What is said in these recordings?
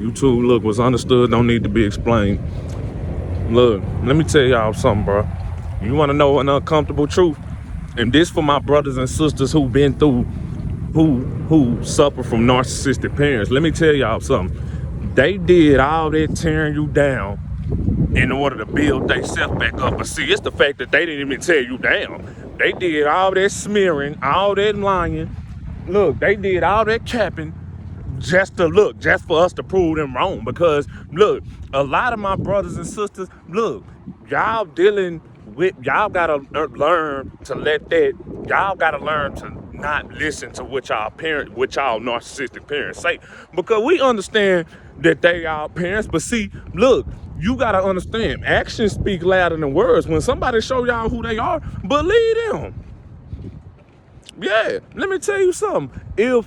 YouTube, look, what's understood don't need to be explained. Look, let me tell y'all something, bro. You want to know an uncomfortable truth? And this for my brothers and sisters who've been through, who suffer from narcissistic parents. Let me tell y'all something. They did all that tearing you down in order to build themselves back up. But see, it's the fact that they didn't even tear you down. They did all that smearing, all that lying. Look, they did all that capping just for us to prove them wrong. Because look, a lot of my brothers and sisters, look, y'all gotta learn to y'all gotta learn to not listen to what y'all narcissistic parents say. Because we understand that they are parents, but see, look, you gotta understand, actions speak louder than words. When somebody show y'all who they are, believe them. Yeah, let me tell you something. If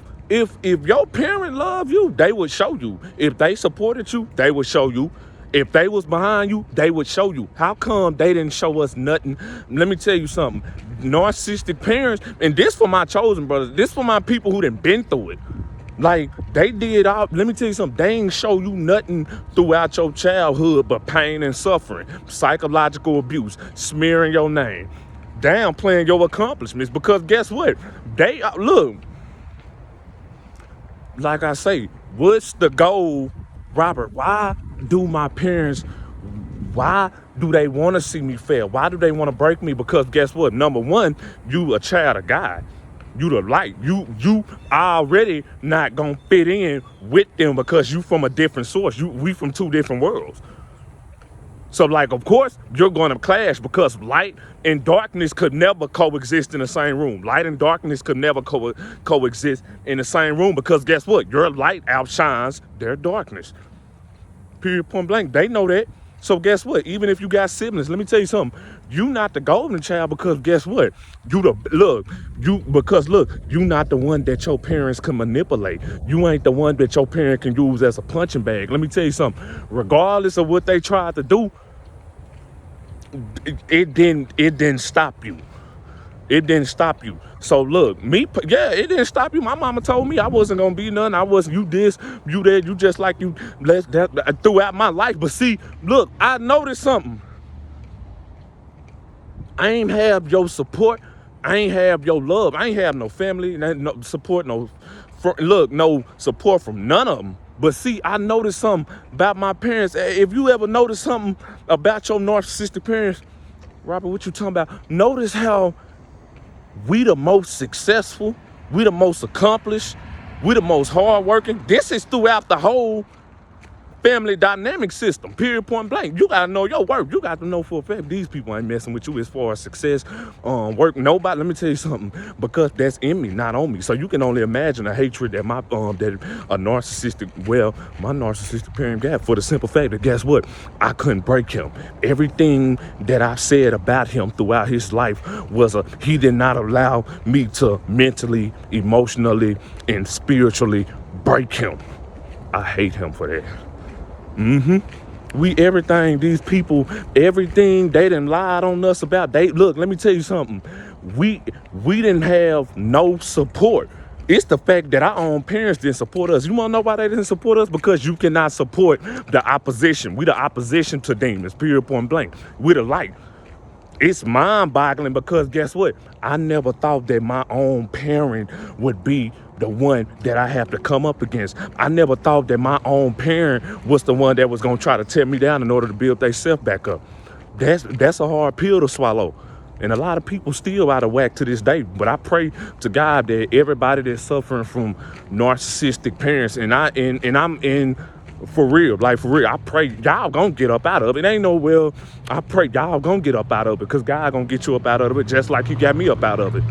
your parent loved you, they would show you. If they supported you, they would show you. If they was behind you, they would show you. How come they didn't show us nothing? Let me tell you something. Narcissistic parents, and this for my chosen brothers, this for my people who done been through it. Like, they did all, let me tell you something, they ain't show you nothing throughout your childhood but pain and suffering, psychological abuse, smearing your name, downplaying your accomplishments. Because guess what? Look, like I say, what's the goal, Robert? Why do they want to see me fail? Why do they want to break me? Because guess what? Number one, you a child of God. You the light. You already not gonna fit in with them because you from a different source. We from two different worlds. So like, of course, you're gonna clash because light and darkness could never coexist in the same room. Light and darkness could never coexist in the same room because guess what? Your light outshines their darkness. Period, point blank. They know that. So guess what? Even if you got siblings, let me tell you something. You not the golden child because guess what? You not the one that your parents can manipulate. You ain't the one that your parent can use as a punching bag. Let me tell you something. Regardless of what they tried to do, it didn't stop you. It didn't stop you. So look, it didn't stop you. My mama told me I wasn't gonna be none. I wasn't, you this, you that, you just like you throughout my life. But see, look, I noticed something. I ain't have your support. I ain't have your love. I ain't have no family, no support, no support from none of them. But see, I noticed something about my parents. If you ever notice something about your narcissistic parents, Robert, what you talking about? Notice how we the most successful, we the most accomplished, we the most hardworking. This is throughout the whole family dynamic system, period, point blank. You gotta know your work. You got to know for a fact these people ain't messing with you as far as success, work. Nobody. Let me tell you something, because that's in me, not on me. So you can only imagine the hatred that my narcissistic parent got, for the simple fact that guess what? I couldn't break him. Everything that I said about him throughout his life was he did not allow me to mentally, emotionally, and spiritually break him. I hate him for that. Everything they done lied on us about. Look, let me tell you something. We didn't have no support. It's the fact that our own parents didn't support us. You want to know why they didn't support us? Because you cannot support the opposition. We the opposition to demons, period, point blank. We the light. It's mind-boggling because guess what? I never thought that my own parent would be the one that I have to come up against. I never thought that my own parent was the one that was going to try to tear me down in order to build themselves back up. That's a hard pill to swallow. And a lot of people still out of whack to this day. But I pray to God that everybody that's suffering from narcissistic parents, for real, I pray y'all gonna get up out of it. I pray y'all gonna get up out of it, because God gonna get you up out of it just like he got me up out of it.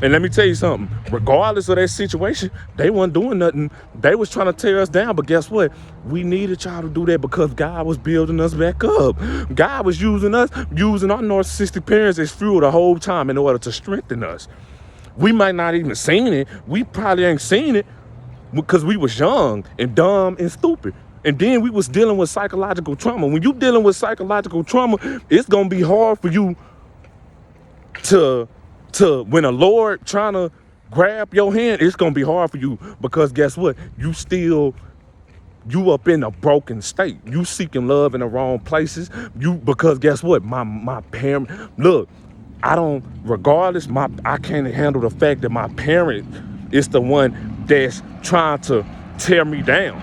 And let me tell you something, regardless of that situation, they wasn't doing nothing. They was trying to tear us down, but guess what? We needed y'all to do that because God was building us back up. God was using our narcissistic parents as fuel the whole time in order to strengthen us. We might not even seen it. We probably ain't seen it, because we was young and dumb and stupid. And then we was dealing with psychological trauma. When you dealing with psychological trauma, it's going to be hard for you to when a Lord trying to grab your hand, it's going to be hard for you, because guess what? You still You up in a broken state. You seeking love in the wrong places. Because guess what? My parent, look, regardless, I can't handle the fact that my parent is the one that's trying to tear me down.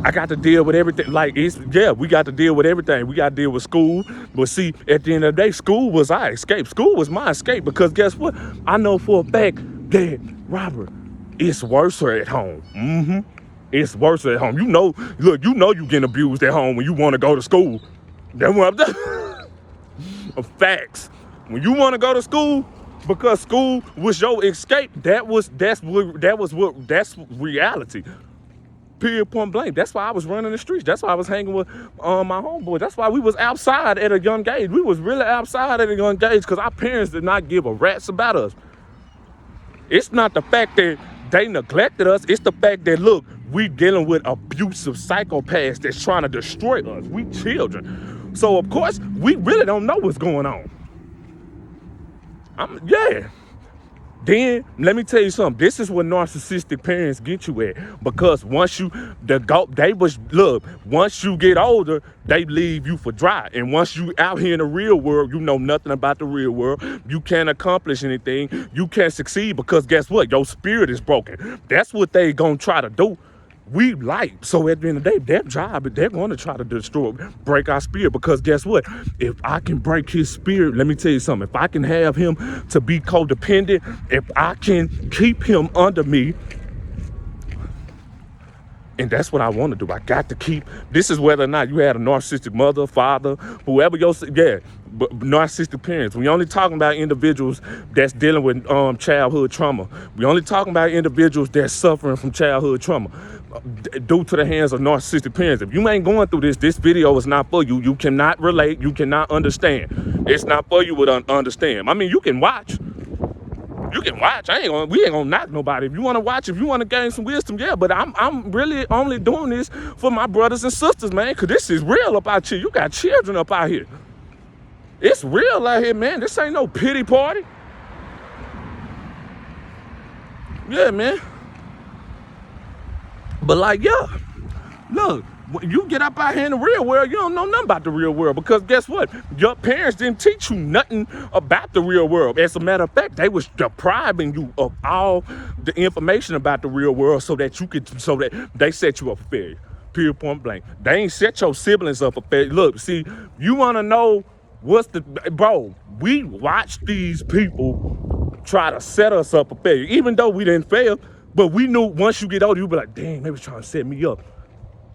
I got to deal with everything. We got to deal with everything. We got to deal with school. But see, at the end of the day, school was our escape. School was my escape because guess what? I know for a fact that, Robert, it's worse at home. It's worse at home. You getting abused at home when you want to go to school. That's what I'm saying. Facts. When you want to go to school, because school was your escape, that's reality. Period, point blank. That's why I was running the streets. That's why I was hanging with my homeboy. That's why we was outside at a young age. We was really outside at a young age because our parents did not give a rat's about us. It's not the fact that they neglected us. It's the fact that, look, we dealing with abusive psychopaths that's trying to destroy us. We children. So, of course, we really don't know what's going on. Then, let me tell you something. This is what narcissistic parents get you at. Because once you get older, they leave you for dry. And once you out here in the real world, you know nothing about the real world. You can't accomplish anything. You can't succeed because guess what? Your spirit is broken. That's what they gonna try to do. We light. So at the end of the day, their job, they're going to try to break our spirit because guess what? If I can break his spirit, let me tell you something. If I can have him to be codependent, if I can keep him under me, and that's what I want to do. I got to keep, this is whether or not you had a narcissistic mother, father, whoever but narcissistic parents. We only talking about individuals that's dealing with childhood trauma. We only talking about individuals that's suffering from childhood trauma due to the hands of narcissistic parents. If you ain't going through this video is not for you. You cannot relate. You cannot understand. It's not for you to understand. I mean, you can watch. You can watch. We ain't gonna knock nobody. If you want to watch, if you want to gain some wisdom, yeah. But I'm really only doing this for my brothers and sisters, man, because this is real up out here. You got children up out here. It's real out here, man. This ain't no pity party. Yeah, man. But look, when you get up out here in the real world, you don't know nothing about the real world because guess what? Your parents didn't teach you nothing about the real world. As a matter of fact, they was depriving you of all the information about the real world so that they set you up for failure. Period, point blank. They ain't set your siblings up for failure. Look, see, you want to know we watched these people try to set us up for failure, even though we didn't fail, but we knew once you get older, you'll be like, dang, they was trying to set me up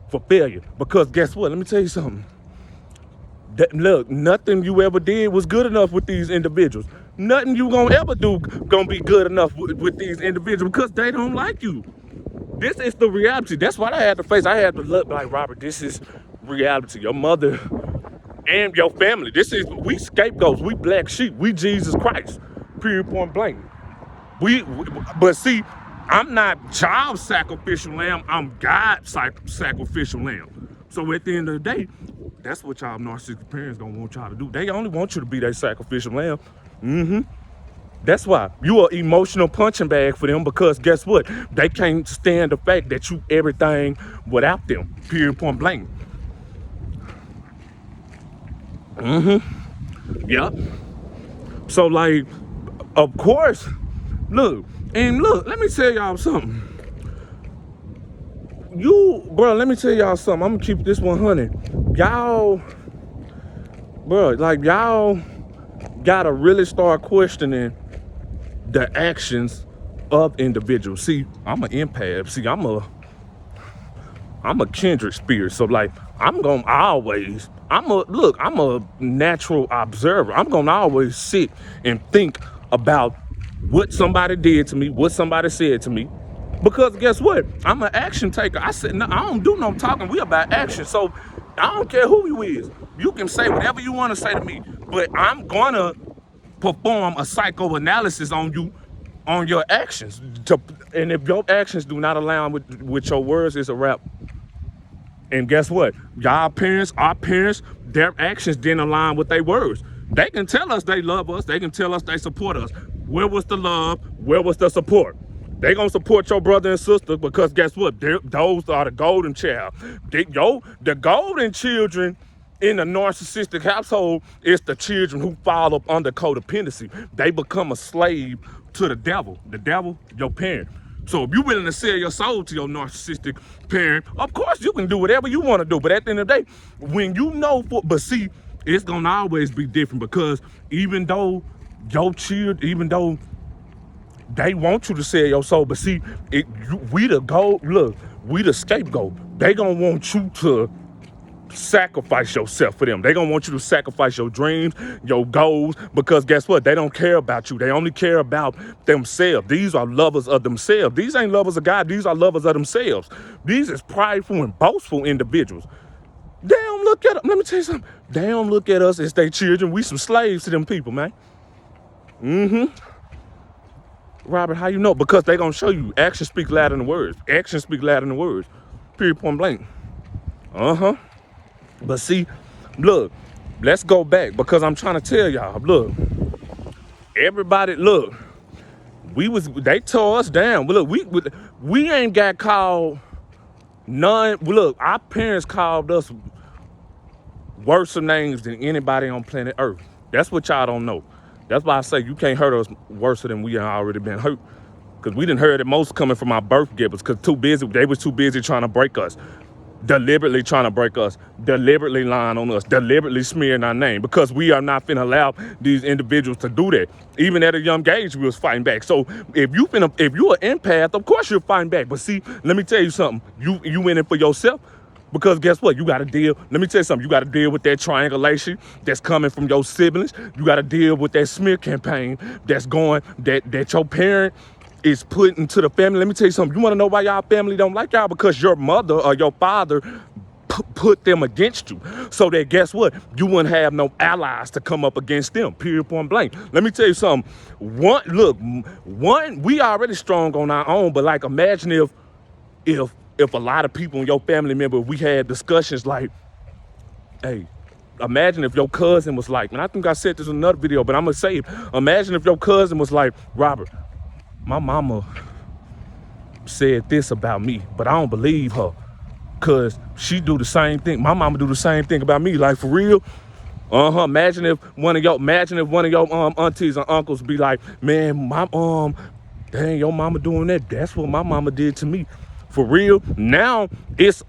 for failure. Because guess what? Let me tell you something. Look, nothing you ever did was good enough with these individuals. Nothing you gonna ever do gonna be good enough with these individuals because they don't like you. This is the reality. That's what I had to face. I had to look like, Robert, this is reality. Your mother and your family. We scapegoats. We black sheep. We Jesus Christ. Period, point blank. But see, I'm not child sacrificial lamb. I'm God sacrificial lamb. So at the end of the day, that's what y'all narcissistic parents gonna want y'all to do. They only want you to be their sacrificial lamb. That's why you are emotional punching bag for them because guess what? They can't stand the fact that you everything without them. Period, point blank. Yep. So like, of course, look, let me tell y'all something. Let me tell y'all something. I'm gonna keep this 100. Y'all gotta really start questioning the actions of individuals. See, I'm an empath. See, I'm a kindred spirit. So like, I'm a natural observer. I'm gonna always sit and think about what somebody did to me, what somebody said to me. Because guess what? I'm an action taker. I said, no, I don't do no talking. We about action. So I don't care who you is. You can say whatever you want to say to me, but I'm gonna perform a psychoanalysis on you, on your actions. And if your actions do not align with your words, it's a wrap. And guess what? Our parents, their actions didn't align with their words. They can tell us they love us. They can tell us they support us. Where was the love? Where was the support? They gonna support your brother and sister because guess what? Those are the golden child. The golden children in a narcissistic household is the children who fall up under codependency. They become a slave to the devil. The devil, your parent. So if you're willing to sell your soul to your narcissistic parent, of course you can do whatever you want to do. But at the end of the day, when you know, but see, it's gonna always be different because even though your children, even though they want you to sell your soul, but see, we the scapegoat. They gonna want you to sacrifice yourself for them. They gonna want you to sacrifice your dreams, your goals, because guess what? They don't care about you. They only care about themselves. These are lovers of themselves. These ain't lovers of God. These are lovers of themselves. These is prideful and boastful individuals. They don't look at them. Let me tell you something. They don't look at us as their children. We some slaves to them people, man. Robert, how you know? Because they gonna show you. Actions speak louder than words. Actions speak louder than words. Period, point blank. But see, look, let's go back because I'm trying to tell y'all, look, everybody, look, they tore us down. Look, we ain't got called none. Look, our parents called us worse names than anybody on planet Earth. That's what y'all don't know. That's why I say you can't hurt us worse than we have already been hurt. Because we didn't heard it most coming from our birth givers because they was too busy trying to break us. Deliberately trying to break us, deliberately lying on us, deliberately smearing our name because we are not finna allow these individuals to do that. Even at a young age, we was fighting back. So if you're an empath, of course you're fighting back. But see, let me tell you something. You in it for yourself because guess what? You got to deal. Let me tell you something. You got to deal with that triangulation that's coming from your siblings. You got to deal with that smear campaign that's going that your parent is put into the family. Let me tell you something. You want to know why y'all family don't like y'all? Because your mother or your father put them against you. So that guess what? You wouldn't have no allies to come up against them. Period, point blank. Let me tell you something. We already strong on our own, but like imagine if a lot of people in your family member, we had discussions like, hey, imagine if your cousin was like, and I think I said this in another video, but I'm gonna say it. Imagine if your cousin was like, Robert, my mama said this about me, but I don't believe her because she do the same thing. My mama do the same thing about me. Like for real. Imagine if one of your aunties and uncles be like, man, my dang, your mama doing that. That's what my mama did to me. For real. Now it's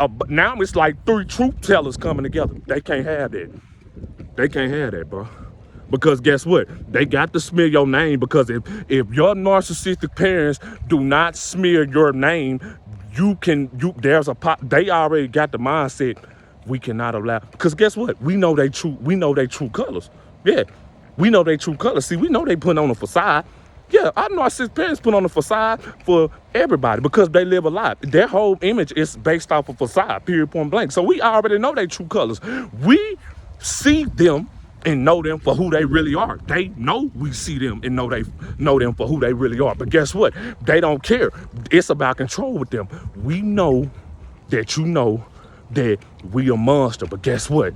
like three truth tellers coming together. They can't have that. They can't have that, bro. Because guess what? They got to smear your name because if your narcissistic parents do not smear your name, they already got the mindset we cannot allow. Because guess what? We know they true colors. Yeah. We know they true colors. See, we know they put on a facade. Yeah, our narcissistic parents put on a facade for everybody because they live a lie. Their whole image is based off of facade, period, point blank. So we already know they true colors. We see them and know them for who they really are. They know we see them and know them for who they really are. But guess what? They don't care. It's about control with them. We know that you know that we a monster, but guess what?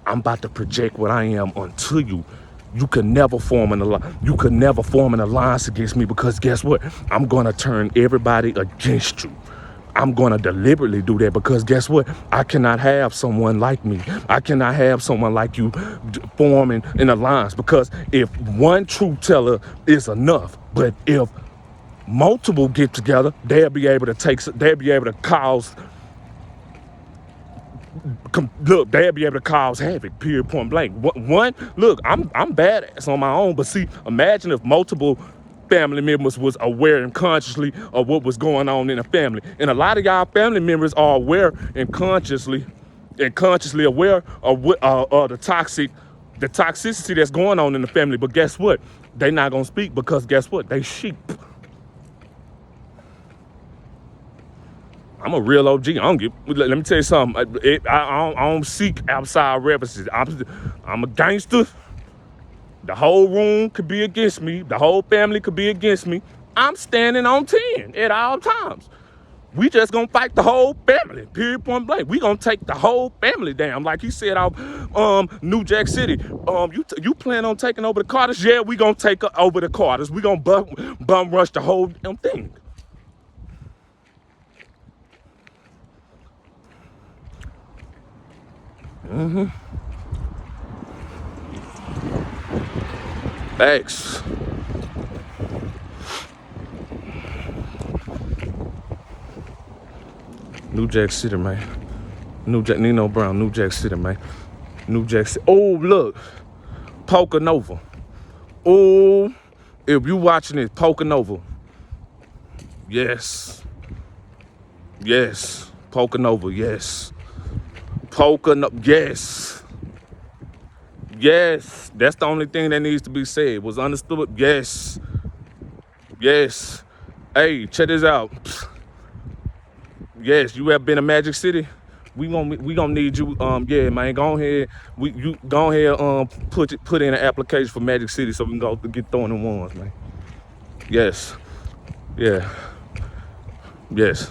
I'm about to project what I am onto you. You can never form an alliance against me because guess what? I'm gonna turn everybody against you. I'm going to deliberately do that because guess what? I cannot have someone like me. I cannot have someone like you forming an alliance because if one truth teller is enough, but if multiple get together, they'll be able to cause havoc, period, point blank. I'm badass on my own, but see, imagine if multiple family members was aware and consciously of what was going on in the family. And a lot of y'all family members are aware and consciously aware of what the toxicity that's going on in the family. But guess what? They not gonna speak because guess what? They sheep. I'm a real OG. Let me tell you something. I don't seek outside references. I'm a gangster. The whole room could be against me. The whole family could be against me. I'm standing on 10 at all times. We just gonna fight the whole family, period, point blank. We gonna take the whole family down. Like he said out New Jack City. You plan on taking over the Carters? Yeah, we gonna take over the Carters. We gonna bum rush the whole damn thing. Thanks. New Jack City, man. Nino Brown, New Jack City, man. New Jack City. Oh, look. Poker Nova. Oh, if you watching it, Poker Nova. Yes. Yes. Poker Nova, yes. Yes. Yes. That's the only thing that needs to be said. Was understood? Yes. Yes. Hey, check this out. Yes, you have been to Magic City. We gonna need you. Yeah, man, go ahead. You go ahead. Put in an application for Magic City so we can go get throwing in ones, man. Yes, yeah, yes.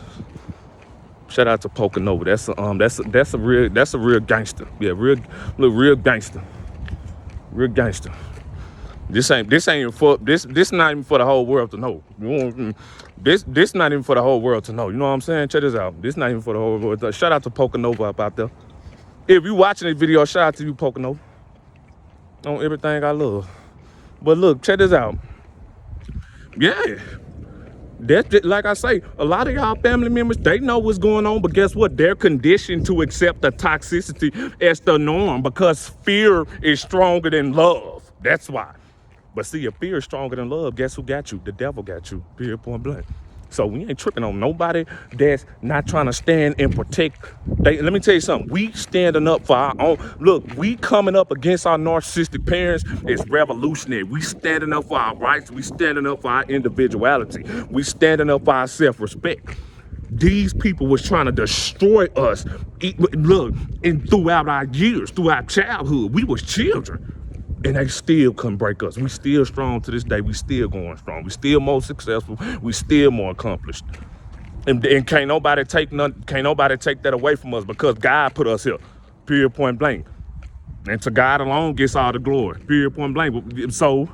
Shout out to Poker Nova. That's a real gangster. Yeah, real gangster. Real gangster. This ain't even for this not even for the whole world to know. This not even for the whole world to know. You know what I'm saying? Check this out. This not even for the whole world. Shout out to Poker Nova up out there. If you watching this video, shout out to you, Poker Nova. On everything I love. But look, check this out. Yeah. That's just, like I say, a lot of y'all family members, they know what's going on, but guess what? They're conditioned to accept the toxicity as the norm because fear is stronger than love. That's why. But see, if fear is stronger than love, guess who got you? The devil got you, period, point blank. So we ain't tripping on nobody that's not trying to stand and protect. Let me tell you something. We standing up for our own. Look, we coming up against our narcissistic parents is revolutionary. We standing up for our rights. We standing up for our individuality. We standing up for our self-respect. These people was trying to destroy us. Look, and throughout our years, throughout childhood, we was children. And they still couldn't break us. We still strong to this day. We still going strong. We still more successful. We still more accomplished. And can't nobody take that away from us because God put us here. Period, point blank. And to God alone gets all the glory. Period, point blank. So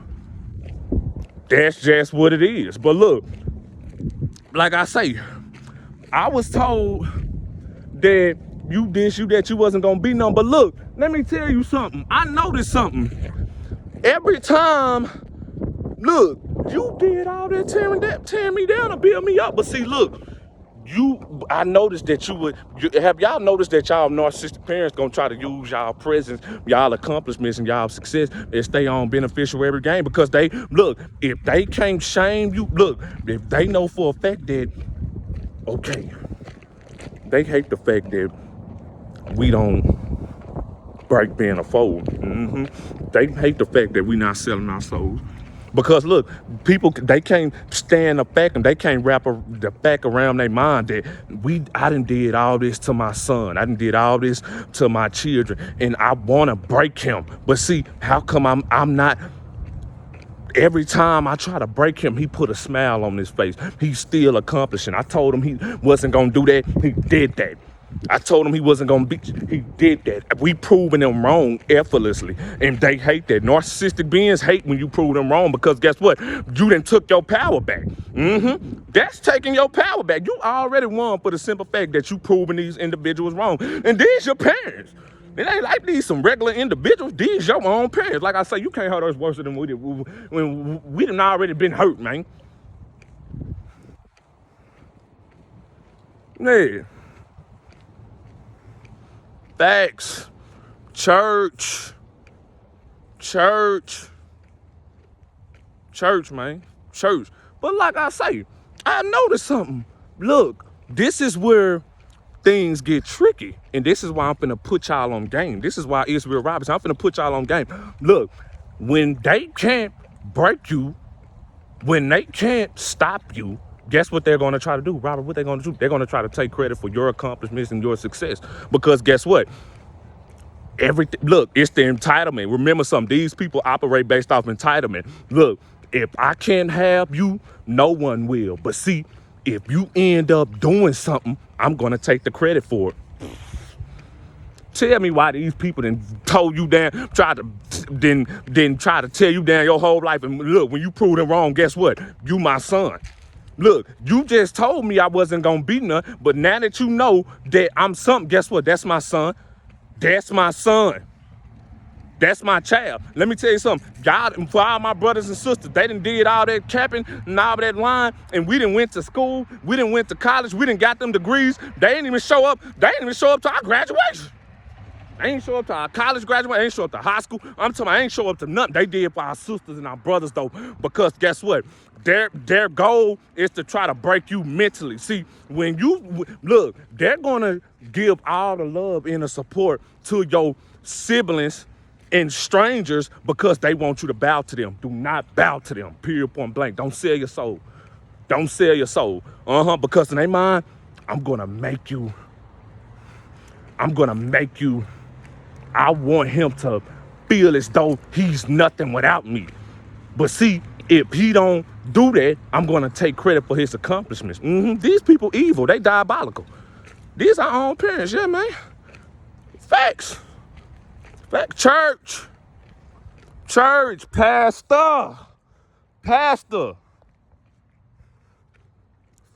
that's just what it is. But look, like I say, I was told that you that you wasn't gonna be none. But look, let me tell you something. I noticed something. Every time, look, you did all that tearing me down to build me up. But see, look, I noticed that have y'all noticed that y'all narcissistic parents gonna try to use y'all presence, y'all accomplishments, and y'all success and stay on beneficial every game because if they can't shame you, if they know for a fact that, okay, they hate the fact that we don't break being a fold. They hate the fact that we not selling our souls. Because look, people, they can't stand the fact and they can't wrap the fact around their mind that I done did all this to my son. I done did all this to my children and I want to break him. But see, how come I'm not? Every time I try to break him, he put a smile on his face. He's still accomplishing. I told him he wasn't going to do that. He did that. I told him he wasn't going to beat you. He did that. We proving them wrong effortlessly. And they hate that. Narcissistic beings hate when you prove them wrong because guess what? You done took your power back. That's taking your power back. You already won for the simple fact that you proving these individuals wrong. And these your parents. It ain't like these some regular individuals. These your own parents. Like I say, you can't hurt us worse than we did when we done already been hurt, man. Yeah. Facts. Church, man. Church. But like I say, I noticed something. Look, this is where things get tricky. And this is why I'm finna put y'all on game. This is why Israel Robinson, I'm finna put y'all on game. Look, when they can't break you, when they can't stop you, guess what they're going to try to do, Robert? What they're going to do? They're going to try to take credit for your accomplishments and your success. Because guess what? Everything. Look, it's the entitlement. Remember something. These people operate based off entitlement. Look, if I can't have you, no one will. But see, if you end up doing something, I'm gonna take the credit for it. Tell me why these people then told you down, try to tell you down your whole life. And look, when you prove them wrong, guess what? You my son. Look, you just told me I wasn't gonna be none, but now that you know that I'm something, guess what? That's my son. That's my son. That's my child. Let me tell you something. God, for all my brothers and sisters, they done did all that capping and all that lying, and we done went to school, we done went to college, we done got them degrees. They didn't even show up. They didn't even show up to our graduation. They ain't show up to our college graduation. They ain't show up to high school. I'm talking about, they ain't show up to nothing. They did for our sisters and our brothers, though, because guess what? Their goal is to try to break you mentally. See, when you, look, they're going to give all the love and the support to your siblings and strangers because they want you to bow to them. Do not bow to them, period, point blank. Don't sell your soul. Don't sell your soul. Because in their mind, I'm going to make you, I want him to feel as though he's nothing without me. But see, if he don't do that, I'm going to take credit for his accomplishments. These people evil. They diabolical. These are our own parents. Yeah, man. Facts. Fact. Church. Pastor.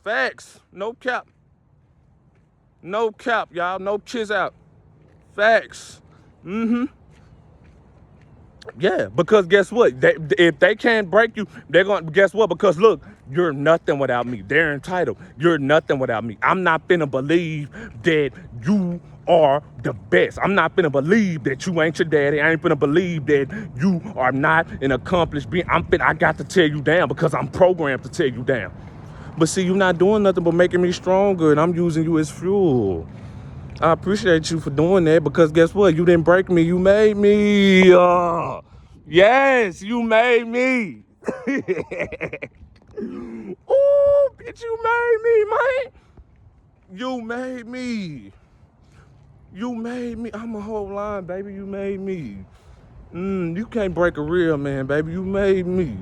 Facts. No cap. Y'all. No kids out. Facts. Yeah, because guess what? If they can't break you, they're going to, guess what? Because look, you're nothing without me. They're entitled. You're nothing without me. I'm not finna believe that you are the best. I'm not finna believe that you ain't your daddy. I ain't finna believe that you are not an accomplished being. I got to tear you down because I'm programmed to tear you down. But see, you're not doing nothing but making me stronger, and I'm using you as fuel. I appreciate you for doing that because guess what? You didn't break me. You made me. Yes, you made me. Ooh, bitch, you made me, man. You made me. I'm a whole line, baby. You made me. You can't break a real man, baby. You made me.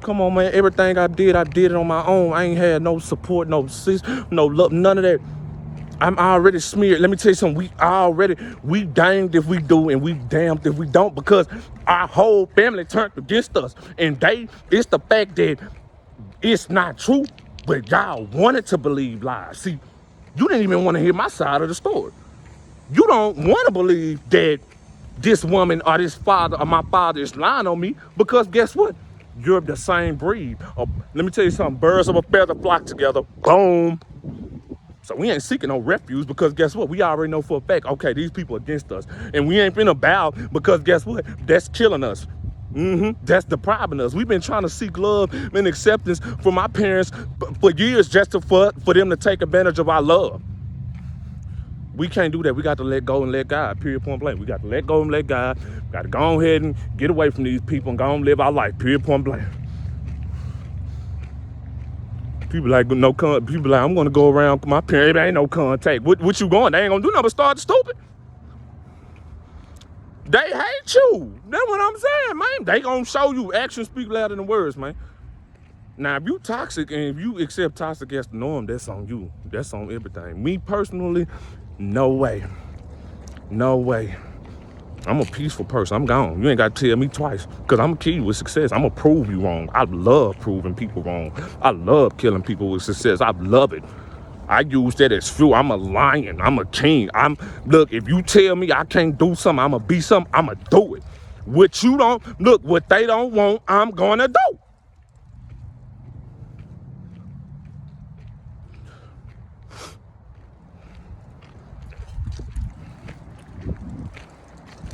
Come on, man. Everything I did it on my own. I ain't had no support, no sis, no love, none of that. I'm already smeared. Let me tell you something. We danged if we do and we damned if we don't because our whole family turned against us. And it's the fact that it's not true, but y'all wanted to believe lies. See, you didn't even want to hear my side of the story. You don't want to believe that this woman or this father or my father is lying on me because guess what? You're the same breed. Let me tell you something. Birds of a feather flock together. Boom. So we ain't seeking no refuge because guess what? We already know for a fact, okay, these people against us. And we ain't finna bow because guess what? That's killing us. That's depriving us. We've been trying to seek love and acceptance from our parents for years just for them to take advantage of our love. We can't do that. We got to let go and let God, period, point blank. We got to let go and let God. We got to go ahead and get away from these people and go and live our life, period, point blank. People like, I'm gonna go around my parents, ain't no contact. What you going? They ain't gonna do nothing but start stupid. They hate you. That's what I'm saying, man. They gonna show you. Actions speak louder than words, man. Now, if you toxic and if you accept toxic as the norm, that's on you. That's on everything. Me personally, no way. I'm a peaceful person. I'm gone. You ain't got to tell me twice because I'm going to kill you with success. I'm going to prove you wrong. I love proving people wrong. I love killing people with success. I love it. I use that as fuel. I'm a lion. I'm a king. Look, if you tell me I can't do something, I'm going to be something, I'm going to do it. What they don't want, I'm going to do.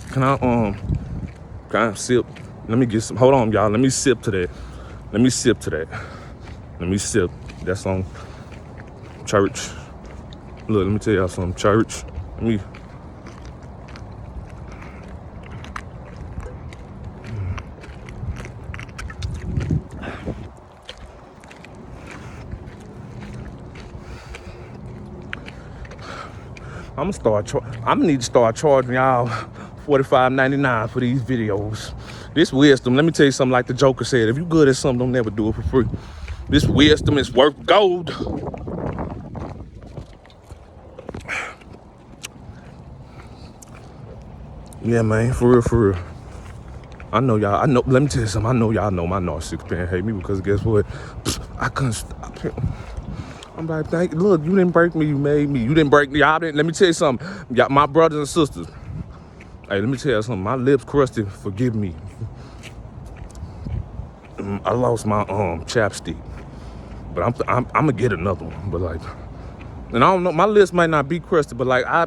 Can I sip? Let me get some, hold on, y'all. Let me sip to that. Let me sip. That's on church. Look, let me tell y'all something, church. I'm gonna need to start charging y'all $45.99 for these videos. This wisdom, let me tell you something like the Joker said. If you good at something, don't never do it for free. This wisdom is worth gold. Yeah, man, for real, for real. I know y'all, let me tell you something. I know y'all know my narcissistic parent hate me because guess what? I couldn't stop him. I'm like, look, you didn't break me, you made me. You didn't break me, y'all didn't. Let me tell you something. Y'all, my brothers and sisters, hey, let me tell you something. My lips crusty, forgive me. I lost my chapstick, but I'm gonna get another one. But like, and I don't know, my lips might not be crusty, but like I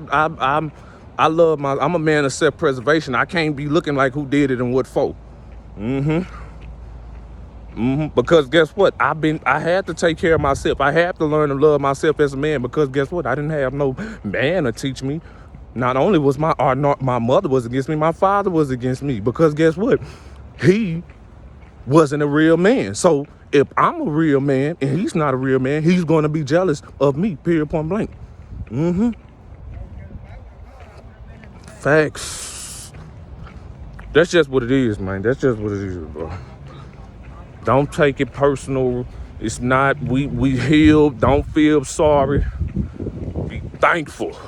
love I'm a man of self-preservation. I can't be looking like who did it and what for. Because guess what? I had to take care of myself. I had to learn to love myself as a man because guess what? I didn't have no man to teach me. Not only was my mother was against me, my father was against me because guess what? He wasn't a real man. So if I'm a real man and he's not a real man, he's going to be jealous of me, period, point blank. Facts. That's just what it is, man. That's just what it is, bro. Don't take it personal. It's not, we healed. Don't feel sorry. Be thankful.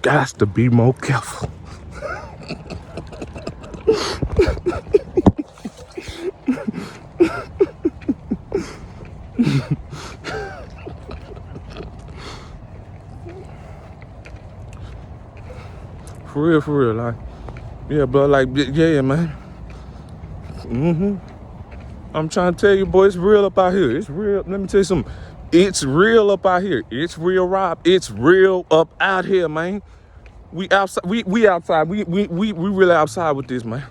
Got to be more careful. For real, like, yeah, bro, like, yeah, man. I'm trying to tell you, boy, it's real up out here. It's real. Let me tell you something. It's real up out here. It's real, Rob. It's real up out here, man. We outside. We outside. We really outside with this, man.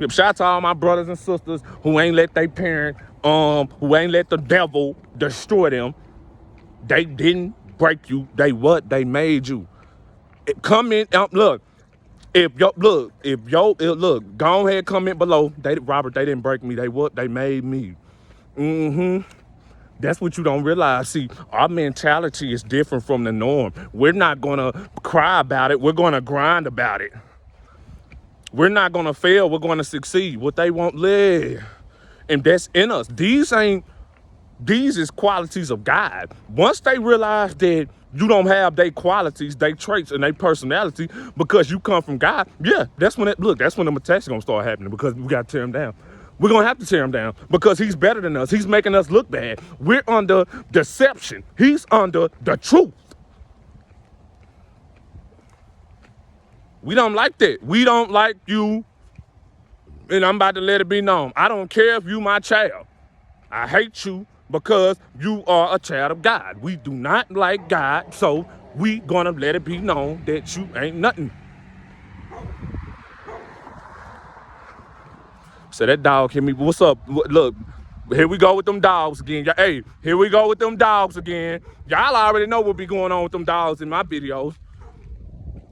Shout out to all my brothers and sisters who ain't let their parent, who ain't let the devil destroy them. They didn't break you. They what? They made you. Comment, look. Look, go ahead, comment below. Robert, they didn't break me. They what? They made me. That's what you don't realize. See, our mentality is different from the norm. We're not gonna cry about it. We're gonna grind about it. We're not gonna fail. We're gonna succeed. What they won't live, and that's in us. These is qualities of God. Once they realize that you don't have their qualities, their traits, and their personality because you come from God, yeah, that's when that's when the attacks are gonna start happening because we gotta tear them down. We're gonna have to tear him down because he's better than us. He's making us look bad. We're under deception. He's under the truth. We don't like that. We don't like you, and I'm about to let it be known. I don't care if you my child. I hate you because you are a child of God. We do not like God, so we gonna let it be known that you ain't nothing. So that dog hit me. What's up? Look, here we go with them dogs again. Hey, here we go with them dogs again. Y'all already know what be going on with them dogs in my videos.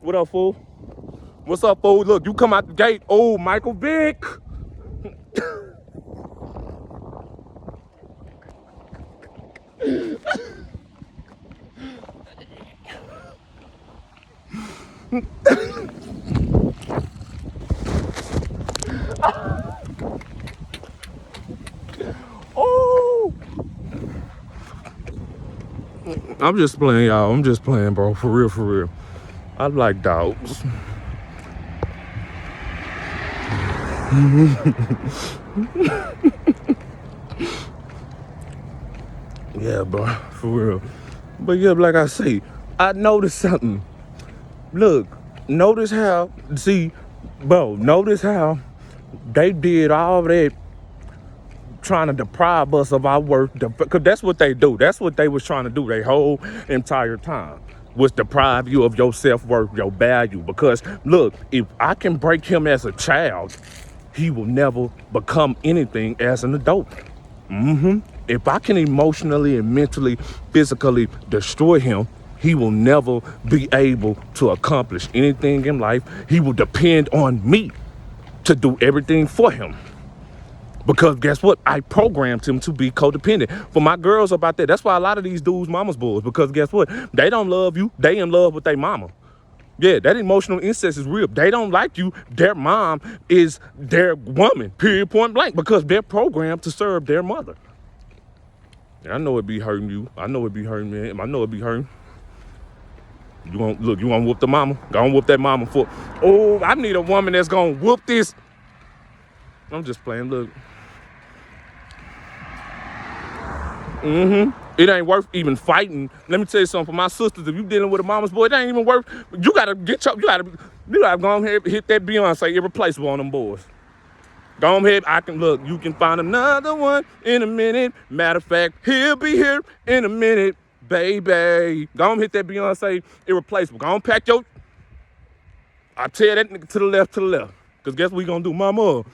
What up, fool? What's up, fool? Look, you come out the gate. Oh, Michael Vick. Oh, I'm just playing, y'all. I'm just playing, bro. For real, for real. I like dogs. Yeah, bro. For real. But yeah, like I say, I noticed something. Look, notice how they did all that trying to deprive us of our worth, because that's what they do. That's what they was trying to do their whole entire time, was deprive you of your self-worth, your value. Because look, if I can break him as a child, he will never become anything as an adult. If I can emotionally and mentally, physically destroy him, he will never be able to accomplish anything in life. He will depend on me to do everything for him. Because guess what? I programmed him to be codependent. For my girls about that, that's why a lot of these dudes mama's bulls. Because guess what? They don't love you. They in love with their mama. Yeah, that emotional incest is real. They don't like you. Their mom is their woman, period, point blank, because they're programmed to serve their mother. And I know it be hurting you. I know it be hurting me. I know it be hurting. You want look? You want to whoop the mama? Go on, whoop that mama for. Oh, I need a woman that's gonna whoop this. I'm just playing. Look. It ain't worth even fighting. Let me tell you something. For my sisters, if you dealing with a mama's boy, it ain't even worth. You gotta get your. You gotta go ahead hit that Beyonce irreplaceable on them boys. Go ahead. I can look. You can find another one in a minute. Matter of fact, he'll be here in a minute, baby. Go on hit that Beyonce irreplaceable. Go on pack your. I tell that nigga to the left, Cause guess what we gonna do, mama?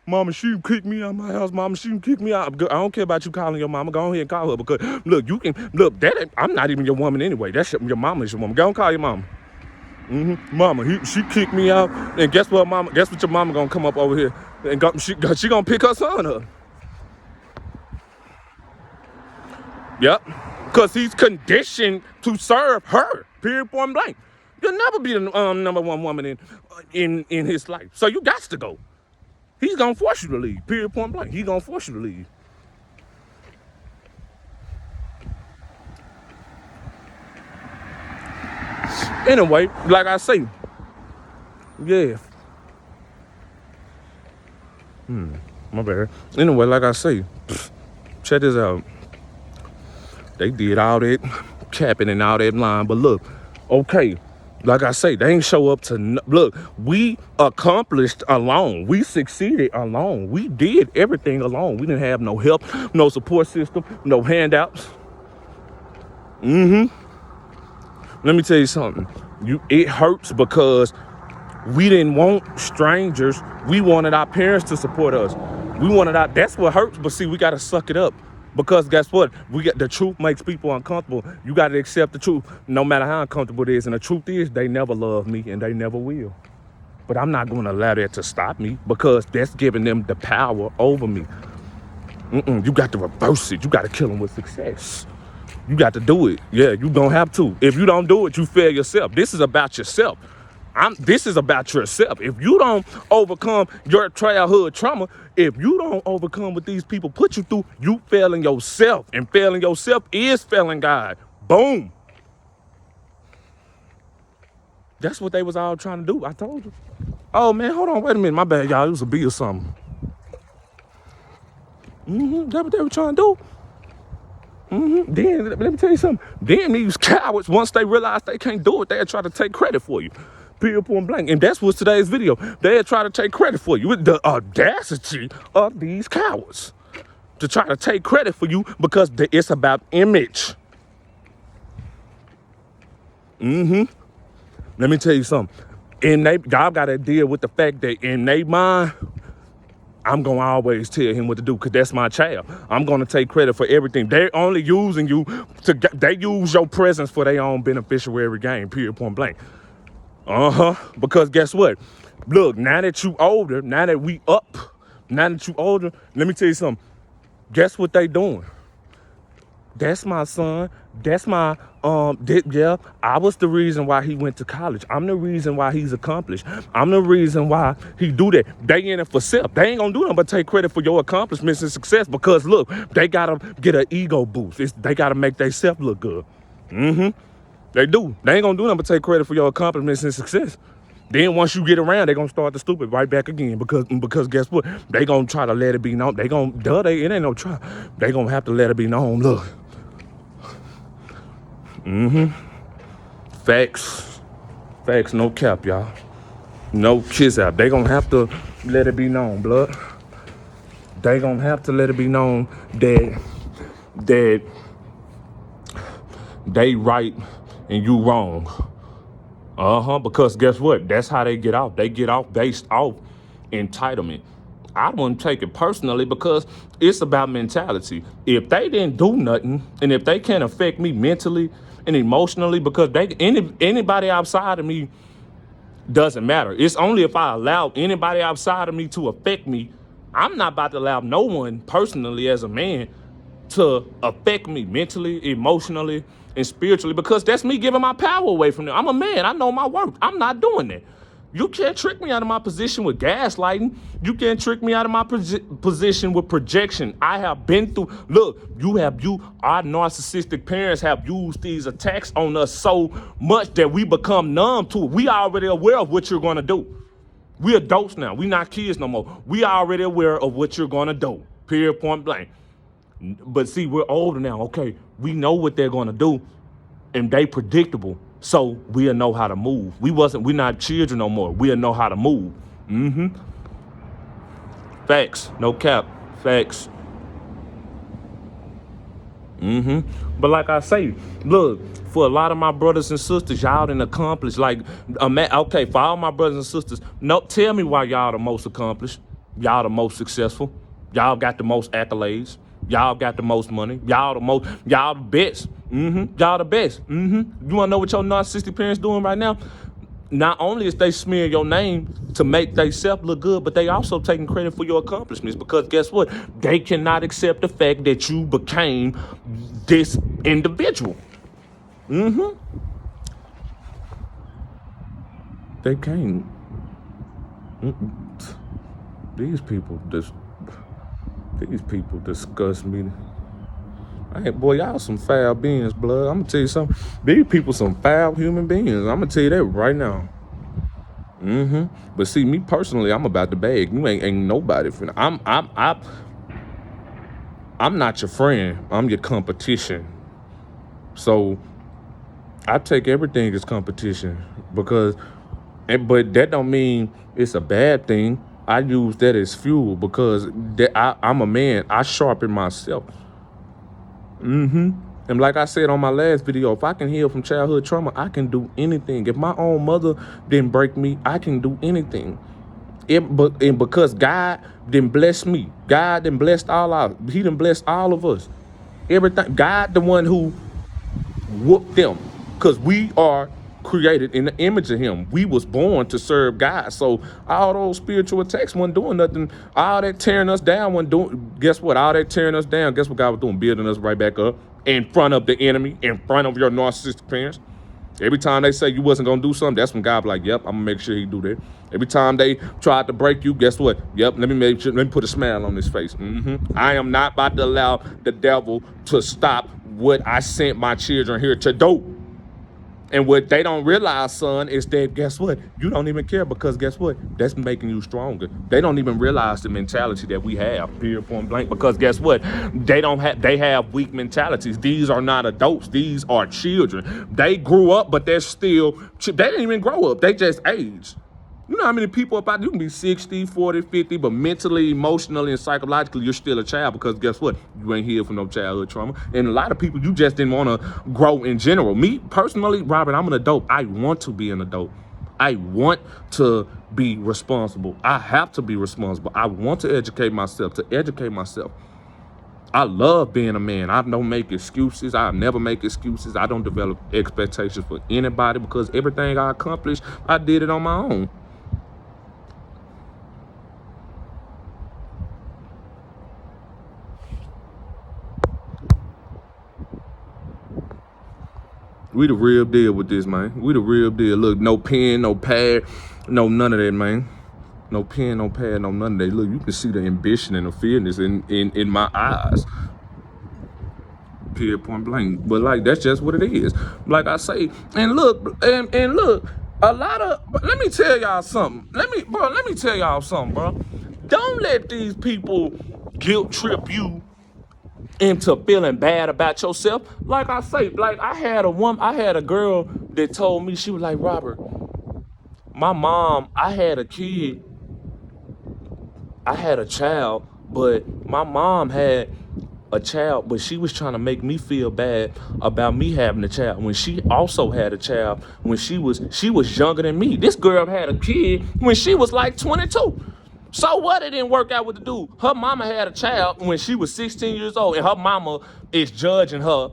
Mama, she kick me out of my house. Mama, she kick me out. I don't care about you calling your mama. Go ahead and call her because look, you can look. That ain't, I'm not even your woman anyway. That's your mama is your woman. Go and call your mama. Mama, she kicked me out, and guess what, mama? Guess what your mama gonna come up over here and she gonna pick her son up. Yep, because he's conditioned to serve her. Period. Point blank. You'll never be the number one woman in his life. So you got to go. He's gonna force you to leave. Period. Point blank. He's gonna force you to leave. Anyway, like I say, yeah. My bad. Anyway, like I say, check this out. They did all that capping and all that lying, but look, okay. Like I say, they ain't show up to look. We accomplished alone. We succeeded alone. We did everything alone. We didn't have no help, no support system, no handouts. Let me tell you something. It hurts because we didn't want strangers. We wanted our parents to support us. That's what hurts. But see, we gotta suck it up. Because guess what? The truth makes people uncomfortable. You got to accept the truth, no matter how uncomfortable it is. And the truth is, they never loved me, and they never will. But I'm not going to allow that to stop me because that's giving them the power over me. You got to reverse it. You got to kill them with success. You got to do it. Yeah, you don't have to. If you don't do it, you fail yourself. This is about yourself. This is about yourself. If you don't overcome your childhood trauma, if you don't overcome what these people put you through, you failing yourself. And failing yourself is failing God. Boom. That's what they was all trying to do. I told you. Oh, man, hold on. Wait a minute. My bad, y'all. It was a bee or something. That's what they were trying to do. Then, let me tell you something. Then these cowards, once they realize they can't do it, they'll try to take credit for you. Period, point blank. And that's what's today's video. They'll try to take credit for you. With the audacity of these cowards to try to take credit for you because it's about image. Let me tell you something. Y'all got to deal with the fact that in their mind, I'm going to always tell him what to do because that's my child. I'm going to take credit for everything. They're only using you they use your presence for their own beneficiary gain, period, point blank. Because guess what? Look, now that you older, now that we up, now that you older, let me tell you something. Guess what they doing? That's my son. That's my, I was the reason why he went to college. I'm the reason why he's accomplished. I'm the reason why he do that. They in it for self. They ain't gonna do nothing but take credit for your accomplishments and success because look, they gotta get an ego boost. They gotta make their self look good. They do. They ain't gonna do nothing but take credit for your accomplishments and success. Then once you get around, they gonna start the stupid right back again because guess what? They gonna try to let it be known. It ain't no try. They gonna have to let it be known. Look. Facts, no cap, y'all. No kiss out. They gonna have to let it be known, blood. They gonna have to let it be known that they right and you wrong. Because guess what? That's how they get off. They get off based off entitlement. I wouldn't take it personally because it's about mentality. If they didn't do nothing and if they can't affect me mentally and emotionally because anybody outside of me doesn't matter. It's only if I allow anybody outside of me to affect me. I'm not about to allow no one personally as a man to affect me mentally, emotionally, and spiritually, because that's me giving my power away from them. I'm a man. I know my worth. I'm not doing that. You can't trick me out of my position with gaslighting. You can't trick me out of my position with projection. I have been through, look, our narcissistic parents have used these attacks on us so much that we become numb to it. We are already aware of what you're going to do. We adults now. We not kids no more. We are already aware of what you're going to do. Period, point blank. But see, we're older now. Okay, we know what they're going to do, and they predictable. So we'll know how to move. We're not children no more. We'll know how to move. Facts. No cap. Facts. But like I say, look, for a lot of my brothers and sisters, y'all done accomplished, like, okay, for all my brothers and sisters, no, tell me why y'all the most accomplished. Y'all the most successful. Y'all got the most accolades. Y'all got the most money. Y'all the best. Y'all the best. You wanna know what your narcissistic parents doing right now? Not only is they smearing your name to make themselves look good, but they also taking credit for your accomplishments, because guess what? They cannot accept the fact that you became this individual. They can't. These people disgust me. Hey, boy, y'all some foul beings, blood. I'm gonna tell you something. These people some foul human beings. I'm gonna tell you that right now. But see, me personally, I'm about to bag. You ain't nobody. I'm not your friend. I'm your competition. So I take everything as competition, but that don't mean it's a bad thing. I use that as fuel, because I'm a man. I sharpen myself. And like I said on my last video, if I can heal from childhood trauma, I can do anything. If my own mother didn't break me, I can do anything. And because God didn't bless me, God didn't bless He didn't bless all of us. Everything. God, the one who whooped them, because we are created in the image of Him. We was born to serve God. So all those spiritual attacks wasn't doing nothing. All that tearing us down wasn't doing. Guess what? All that tearing us down. Guess what God was doing? Building us right back up in front of the enemy, in front of your narcissistic parents. Every time they say you wasn't gonna do something, that's when God be like, "Yep, I'm gonna make sure He do that." Every time they tried to break you, guess what? Yep, let me put a smile on his face. I am not about to allow the devil to stop what I sent my children here to do. And what they don't realize, son, is that, guess what? You don't even care, because guess what? That's making you stronger. They don't even realize the mentality that we have, period, point blank, because guess what? They have weak mentalities. These are not adults. These are children. They grew up, but they didn't even grow up. They just aged. You know how many people you can be 60, 40, 50, but mentally, emotionally, and psychologically, you're still a child, because guess what? You ain't healed from no childhood trauma. And a lot of people, you just didn't want to grow in general. Me, personally, Robert, I'm an adult. I want to be an adult. I want to be responsible. I have to be responsible. I want to educate myself, I love being a man. I don't make excuses. I never make excuses. I don't develop expectations for anybody, because everything I accomplished, I did it on my own. We the real deal with this, man. We the real deal. Look, no pen, no pad, no none of that, man. No pen, no pad, no none of that. Look, you can see the ambition and the fearness in my eyes. Period, point blank. But like, that's just what it is. Like I say, and look, a lot of, let me tell y'all something. Let me tell y'all something, bro. Don't let these people guilt trip you into feeling bad about yourself. Like I say, like I had a girl that told me, she was like, "Robert, I had a child, but my mom had a child, but she was trying to make me feel bad about me having a child when she also had a child when she was younger than me. This girl had a kid when she was like 22. So what? It didn't work out with the dude. Her mama had a child when she was 16 years old, and her mama is judging her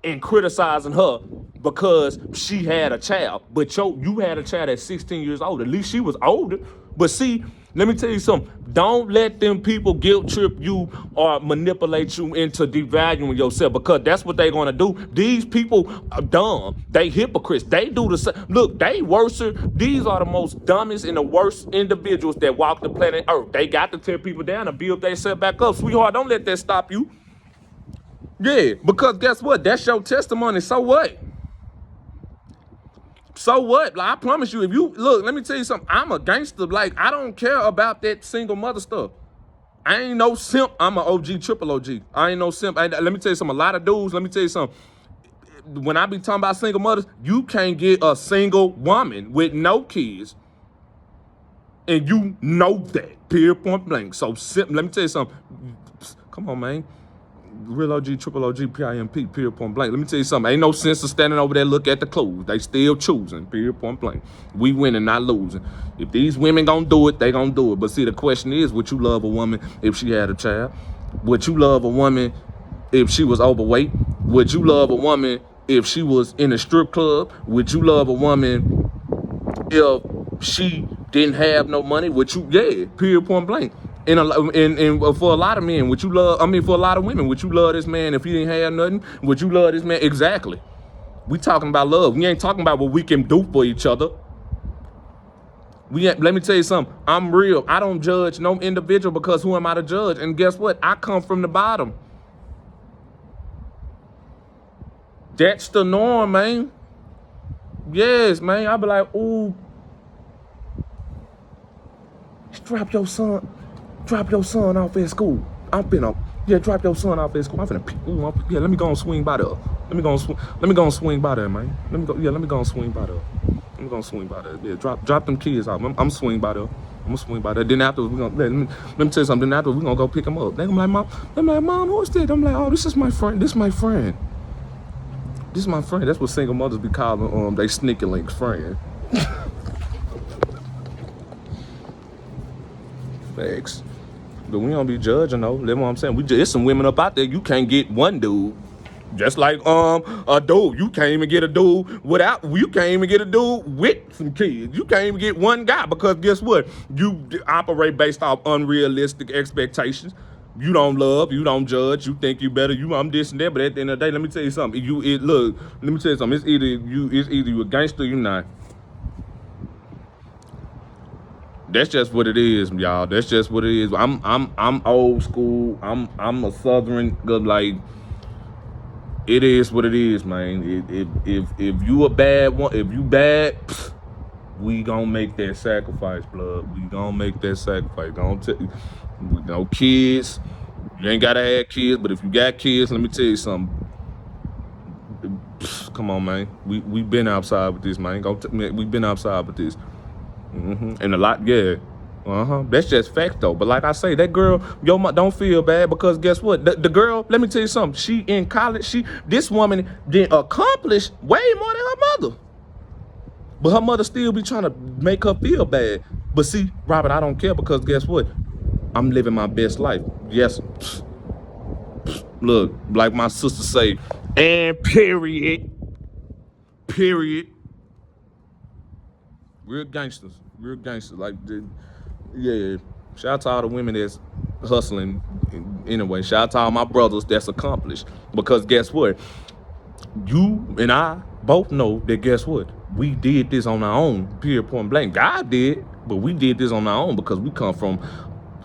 and criticizing her because she had a child. But you had a child at 16 years old. At least she was older. But see, Let me tell you something. Don't let them people guilt trip you or manipulate you into devaluing yourself, because that's what they're gonna do. These people are dumb. They hypocrites. They do the same. Look, they worser. These are the most dumbest and the worst individuals that walk the planet Earth. They got to tear people down and build themselves back up. Sweetheart, don't let that stop you. Yeah, because guess what? That's your testimony. So what? So what? Like, I promise you, if you look, let me tell you something. I'm a gangster. Like, I don't care about that single mother stuff. I ain't no simp. I'm an OG, triple OG. I ain't no simp. Let me tell you something. A lot of dudes, let me tell you something. When I be talking about single mothers, you can't get a single woman with no kids. And you know that. Period, point blank. So let me tell you something. Come on, man. Real OG, triple OG, PIMP, period, point blank. Let me tell you something. Ain't no sense of standing over there, look at the clothes. They still choosing, period, point blank. We winning, not losing. If these women gonna do it, they gonna do it. But see, the question is, would you love a woman if she had a child? Would you love a woman if she was overweight? Would you love a woman if she was in a strip club? Would you love a woman if she didn't have no money? Would you? Yeah, period, point blank. And for a lot of men, would you love? I mean, for a lot of women, would you love this man if he didn't have nothing? Would you love this man? Exactly. We talking about love. We ain't talking about what we can do for each other. Let me tell you something. I'm real. I don't judge no individual, because who am I to judge? And guess what? I come from the bottom. That's the norm, man. Yes, man. I be like, ooh, drop your son off at school. I'm finna, drop your son off at school. I'm finna, let me go and swing by there. Let me go and swing by there, man. Let me go and swing by there. Yeah, drop them kids off. I'm swing by there. I'm gonna swing by there. Then afterwards, let me tell you something. Then afterwards, we gonna go pick them up. They gonna be like, mom, who is this? I'm like, oh, this is my friend. This is my friend. That's what single mothers be calling they sneaky links friend. Thanks. But we don't be judging though. That's what I'm saying. It's some women up out there, you can't get one dude. Just like a dude. You can't even get a dude with some kids. You can't even get one guy, because guess what? You operate based off unrealistic expectations. You don't love, you don't judge, you think you better, I'm this and that, but at the end of the day, let me tell you something. It's either you a gangster or you not. That's just what it is, y'all. That's just what it is. I'm old school. I'm a Southern, like, it is what it is, man. If you a bad one, if you bad, we gonna make that sacrifice, blood. We gonna make that sacrifice. Kids. You ain't gotta have kids, but if you got kids, let me tell you something. Come on, man. We been outside with this, man. We been outside with this. And a lot, yeah. That's just fact though. But like I say, that girl, don't feel bad, because guess what? The girl, let me tell you something. She in college. This woman did accomplish way more than her mother. But her mother still be trying to make her feel bad. But see, Robert, I don't care, because guess what? I'm living my best life. Yes. Look, like my sister say, and period. Real gangsters. Like, yeah. Shout out to all the women that's hustling. Anyway, shout out to all my brothers that's accomplished. Because guess what? You and I both know that, guess what? We did this on our own, period, point blank. God did, but we did this on our own, because we come from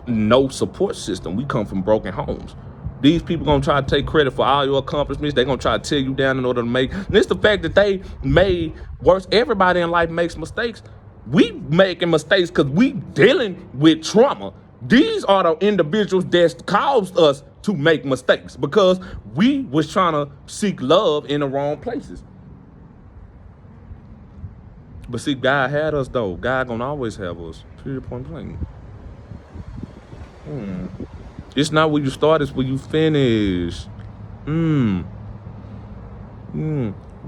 no support system. We come from broken homes. These people gonna try to take credit for all your accomplishments. They gonna try to tear you down in order to make. And it's the fact that they made worse. Everybody in life makes mistakes. We making mistakes because we dealing with trauma. These are the individuals that caused us to make mistakes, because we was trying to seek love in the wrong places. But see, God had us though. God gonna always have us. Period, point blank. It's not where you start, it's where you finish.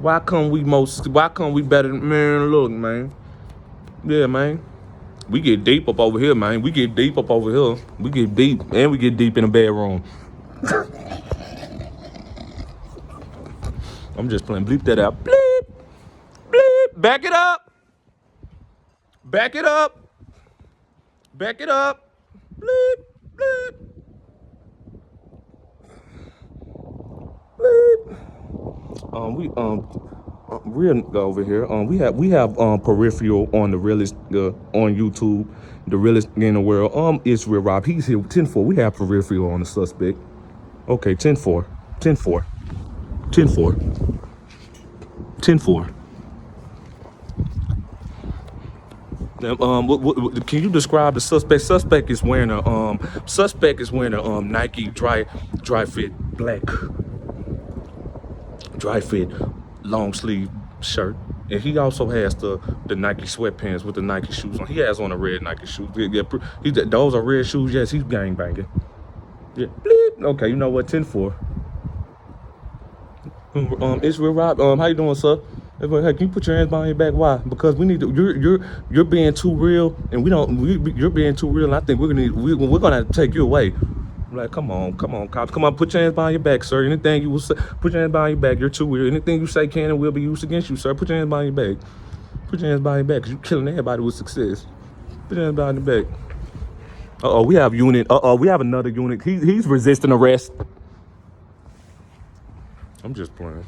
Why come we better than, man, look, man. Yeah, man. We get deep up over here, man. We get deep, and we get deep in the bedroom. I'm just playing. Bleep that out. Bleep. Back it up. Back it up. Bleep, bleep, bleep. We're over here. We have peripheral on the realest on YouTube, the realest in the world. It's Real Rob. He's here. 10-4. We have peripheral on the suspect. Okay, 10-4. 10-4. 10-4. 10-4. Now, can you describe the suspect? Suspect is wearing a Nike dry fit black dry fit long sleeve shirt, and he also has the Nike sweatpants with the Nike shoes on. He has on the red Nike shoes. Yeah, those are red shoes. Yes, he's gang banging. Yeah, bleep. Okay, you know what? 10-4. It's Real Rob. How you doing, sir? Hey, can you put your hands behind your back? Why? Because we need to. You're being too real, and we don't. You're being too real. And I think we're gonna have to take you away. I'm like, come on, cops, come on, put your hands behind your back, sir. Anything you will say, put your hands behind your back. You're too weird. Anything you say can and will be used against you, sir. Put your hands behind your back. Put your hands behind your back, cause you're killing everybody with success. Put your hands behind your back. We have unit. We have another unit. He's resisting arrest. I'm just playing.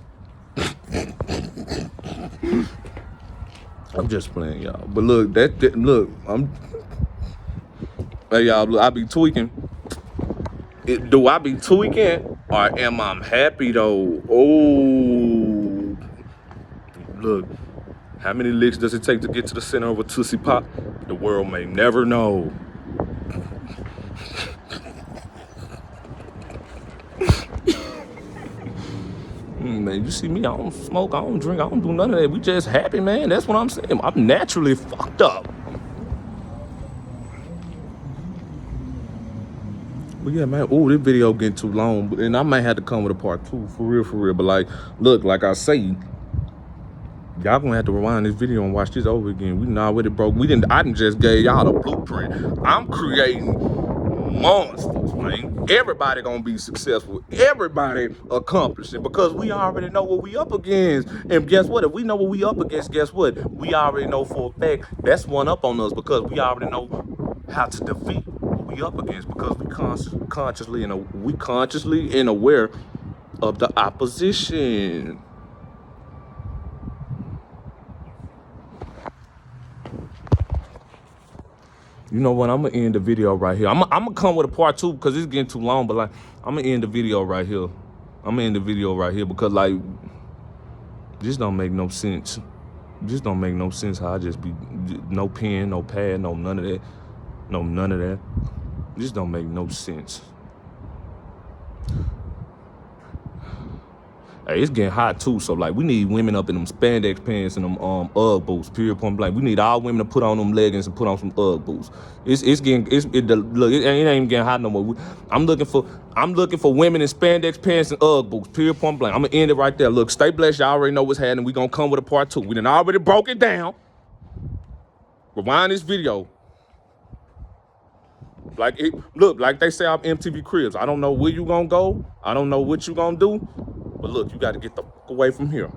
I'm just playing, y'all. But look, look, hey, y'all, look, I be tweaking. Do I be tweaking or am I happy though? Oh, look, how many licks does it take to get to the center of a Tootsie Pop? The world may never know. Man, you see me, I don't smoke, I don't drink, I don't do none of that. We just happy, man. That's what I'm saying. I'm naturally fucked up. But yeah, man, this video getting too long, and I might have to come with a part 2, for real. But like, look, like I say, y'all gonna have to rewind this video and watch this over again. We not already broke. I didn't just gave y'all the blueprint. I'm creating monsters, man. Everybody gonna be successful. Everybody accomplishing, because we already know what we up against. And guess what? If we know what we up against, guess what? We already know for a fact that's one up on us, because we already know how to defeat what we up against, because we consciously and aware of the opposition. You know what? I'm gonna end the video right here. I'm gonna come with a part 2 because it's getting too long. But like, I'm gonna end the video right here. Because like, this don't make no sense. This don't make no sense. How I just be no pen, no pad, no none of that, none of that. This don't make no sense. Hey, it's getting hot too, so like we need women up in them spandex pants and them UGG boots. Period. Point blank. We need all women to put on them leggings and put on some UGG boots. Look, it ain't even getting hot no more. I'm looking for women in spandex pants and UGG boots. Period. Point blank. I'm gonna end it right there. Look, stay blessed. Y'all already know what's happening. We gonna come with a part 2. We done already broke it down. Rewind this video. Like they say I'm MTV Cribs. I don't know where you gonna go. I don't know what you gonna do. But look, you got to get the fuck away from here.